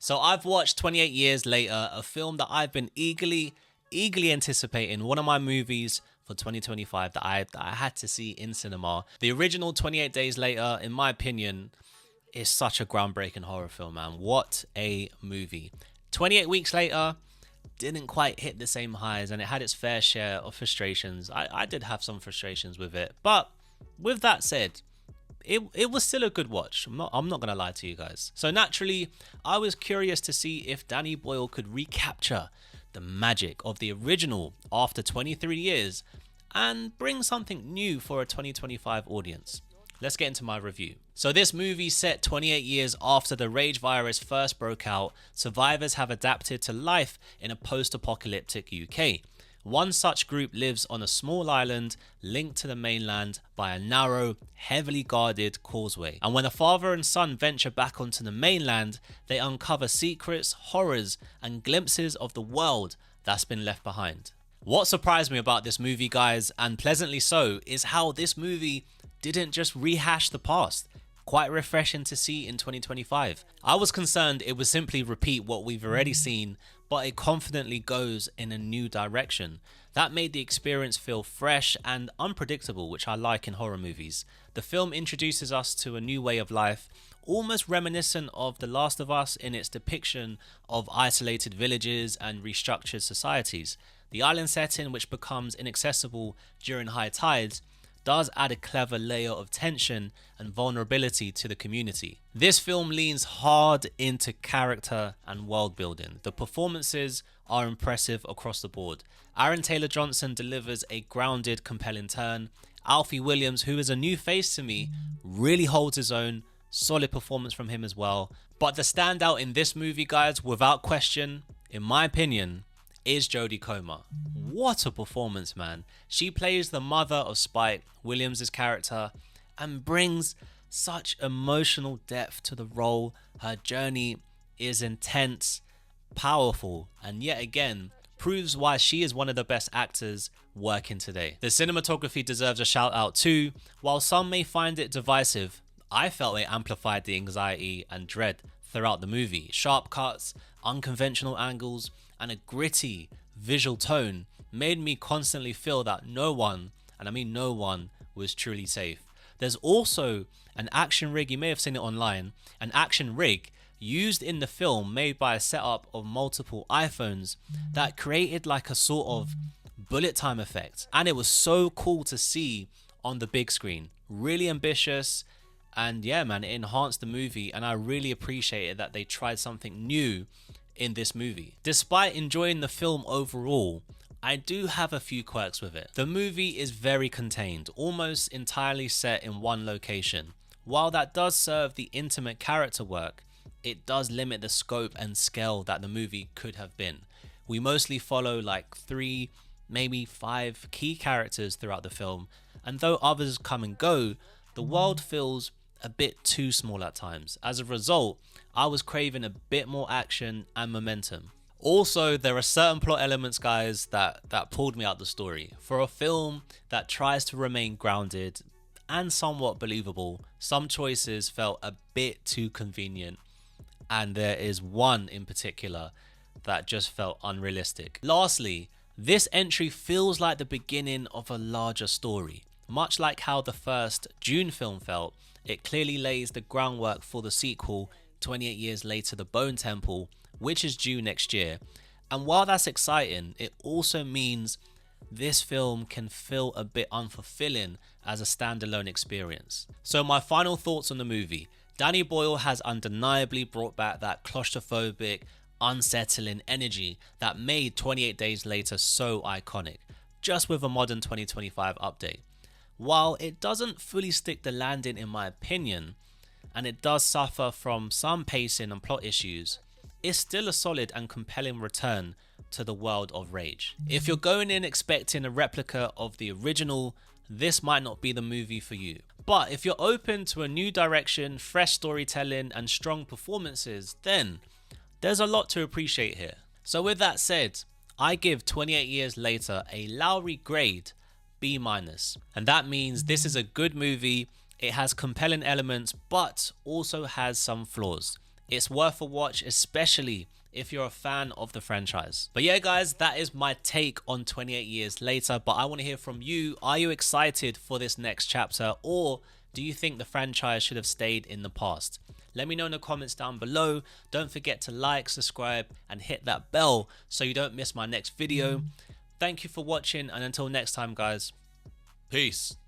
So I've watched 28 Years Later, a film that I've been eagerly anticipating, one of my movies for 2025 that I had to see in cinema. The original 28 Days Later, in my opinion, is such a groundbreaking horror film, man. What a movie. 28 Weeks Later didn't quite hit the same highs, and it had its fair share of frustrations. I did have some frustrations with it, but with that said, it was still a good watch. I'm not gonna lie to you guys. So naturally, I was curious to see if Danny Boyle could recapture the magic of the original after 23 years and bring something new for a 2025 audience. Let's get into my review. So this movie, set 28 years after the rage virus first broke out, survivors have adapted to life in a post-apocalyptic UK. One such group lives on a small island linked to the mainland by a narrow, heavily guarded causeway. And when a father and son venture back onto the mainland, they uncover secrets, horrors, and glimpses of the world that's been left behind. What surprised me about this movie, guys, and pleasantly so, is how this movie didn't just rehash the past. Quite refreshing to see in 2025. I was concerned it would simply repeat what we've already seen, but it confidently goes in a new direction. That made the experience feel fresh and unpredictable, which I like in horror movies. The film introduces us to a new way of life, almost reminiscent of The Last of Us in its depiction of isolated villages and restructured societies. The island setting, which becomes inaccessible during high tides, does add a clever layer of tension and vulnerability to the community. This film leans hard into character and world building. The performances are impressive across the board. Aaron Taylor-Johnson delivers a grounded, compelling turn. Alfie Williams, who is a new face to me, really holds his own. Solid performance from him as well. But the standout in this movie, guys, without question, in my opinion, is Jodie Comer. What a performance, man. She plays the mother of Spike, Williams' character, and brings such emotional depth to the role. Her journey is intense, powerful, and yet again, proves why she is one of the best actors working today. The cinematography deserves a shout out too. While some may find it divisive, I felt it amplified the anxiety and dread throughout the movie. Sharp cuts, unconventional angles, and a gritty visual tone made me constantly feel that no one, and I mean no one, was truly safe. There's also an action rig, you may have seen it online, an action rig used in the film made by a setup of multiple iPhones that created like a sort of bullet time effect. And it was so cool to see on the big screen. Really ambitious. And yeah, man, it enhanced the movie, and I really appreciated that they tried something new in this movie. Despite enjoying the film overall, I do have a few quirks with it. The movie is very contained, almost entirely set in one location. While that does serve the intimate character work, it does limit the scope and scale that the movie could have been. We mostly follow like 3, maybe 5 key characters throughout the film, and though others come and go, the world feels a bit too small at times. As a result, I was craving a bit more action and momentum. Also, there are certain plot elements, guys, that pulled me out the story. For a film that tries to remain grounded and somewhat believable, some choices felt a bit too convenient, and there is one in particular that just felt unrealistic. Lastly, this entry feels like the beginning of a larger story. Much like how the first Dune film felt, it clearly lays the groundwork for the sequel, 28 Years Later, The Bone Temple, which is due next year. And while that's exciting, it also means this film can feel a bit unfulfilling as a standalone experience. So my final thoughts on the movie. Danny Boyle has undeniably brought back that claustrophobic, unsettling energy that made 28 Days Later so iconic, just with a modern 2025 update. While it doesn't fully stick the landing in my opinion, and it does suffer from some pacing and plot issues, it's still a solid and compelling return to the world of rage. If you're going in expecting a replica of the original, this might not be the movie for you. But if you're open to a new direction, fresh storytelling, and strong performances, then there's a lot to appreciate here. So with that said, I give 28 Years Later a Lowery grade B-, and that means this is a good movie. It has compelling elements, but also has some flaws. It's worth a watch, especially if you're a fan of the franchise. But yeah, guys, that is my take on 28 Years Later. But I want to hear from you. Are you excited for this next chapter, or do you think the franchise should have stayed in the past? Let me know in the comments down below. Don't forget to like, subscribe, and hit that bell so you don't miss my next video. Thank you for watching, and until next time, guys, peace.